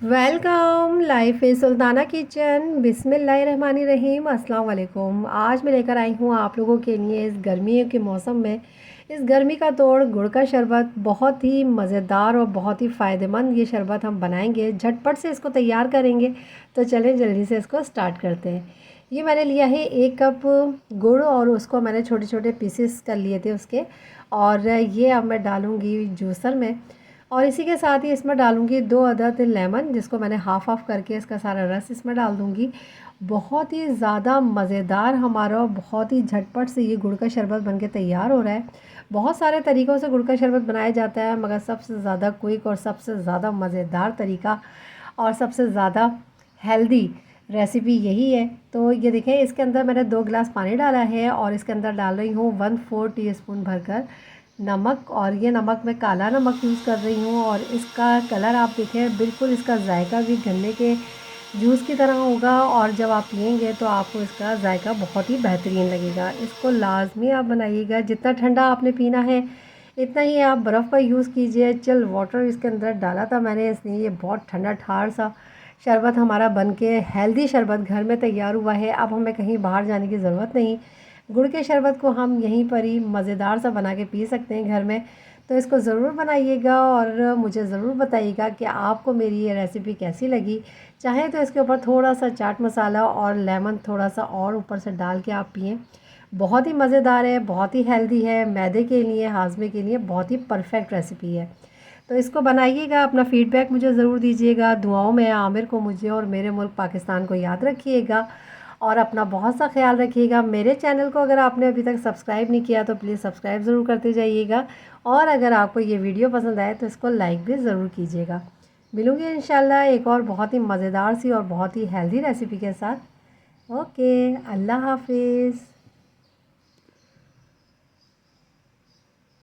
Welcome life is Sultana kitchen. बिस्मिल्लाहिर्रहमानिर्रहीम। अस्सलाम वालेकुम। आज मैं लेकर आई हूँ आप लोगों के लिए इस गर्मियों के मौसम में इस गर्मी का तोड़ गुड़ का शरबत। बहुत ही मज़ेदार और बहुत ही फ़ायदेमंद ये शरबत हम बनाएंगे, झटपट से इसको तैयार करेंगे। तो चलें जल्दी से इसको स्टार्ट करते हैं। ये मैंने लिया है 1 कप गुड़ और उसको मैंने छोटे छोटे पीसेस कर लिए थे उसके। और ये अब मैं डालूँगी जूसर में। और इसी के साथ ही इसमें डालूँगी 2 अदद लेमन, जिसको मैंने हाफ़ हाफ़ करके इसका सारा रस इसमें डाल दूँगी। बहुत ही ज़्यादा मज़ेदार हमारा और बहुत ही झटपट से ये गुड़ का शरबत बनके तैयार हो रहा है। बहुत सारे तरीक़ों से गुड़ का शरबत बनाया जाता है, मगर सबसे ज़्यादा क्विक और सबसे ज़्यादा मज़ेदार तरीका और सबसे ज़्यादा हेल्दी रेसिपी यही है। तो ये देखें, इसके अंदर मैंने 2 गिलास पानी डाला है और इसके अंदर डाल रही हूँ 1/4 टीस्पून भरकर नमक। और ये नमक मैं काला नमक यूज़ कर रही हूँ और इसका कलर आप देखें, बिल्कुल इसका जायका भी गन्ने के जूस की तरह होगा और जब आप पिएंगे तो आपको इसका जायका बहुत ही बेहतरीन लगेगा। इसको लाजमी आप बनाइएगा। जितना ठंडा आपने पीना है इतना ही आप बर्फ़ का यूज़ कीजिए। चिल वाटर इसके अंदर डाला था मैंने, इसलिए ये बहुत ठंडा ठार सा शरबत हमारा बनके हेल्दी शरबत घर में तैयार हुआ है। अब हमें कहीं बाहर जाने की ज़रूरत नहीं। गुड़ के शरबत को हम यहीं पर ही मज़ेदार सा बना के पी सकते हैं घर में। तो इसको ज़रूर बनाइएगा और मुझे ज़रूर बताइएगा कि आपको मेरी ये रेसिपी कैसी लगी। चाहे तो इसके ऊपर थोड़ा सा चाट मसाला और लेमन थोड़ा सा और ऊपर से डाल के आप पिएँ। बहुत ही मज़ेदार है, बहुत ही हेल्दी है, मैदे के लिए हाजमे के लिए बहुत ही परफेक्ट रेसिपी है। तो इसको बनाइएगा, अपना फ़ीडबैक मुझे ज़रूर दीजिएगा। दुआओं में आमिर को, मुझे और मेरे मुल्क पाकिस्तान को याद रखिएगा और अपना बहुत सा ख्याल रखिएगा। मेरे चैनल को अगर आपने अभी तक सब्सक्राइब नहीं किया तो प्लीज़ सब्सक्राइब ज़रूर करते जाइएगा। और अगर आपको ये वीडियो पसंद आए तो इसको लाइक भी ज़रूर कीजिएगा। मिलूँगी इंशाल्लाह एक और बहुत ही मज़ेदार सी और बहुत ही हेल्दी रेसिपी के साथ। ओके, अल्लाह हाफिज़।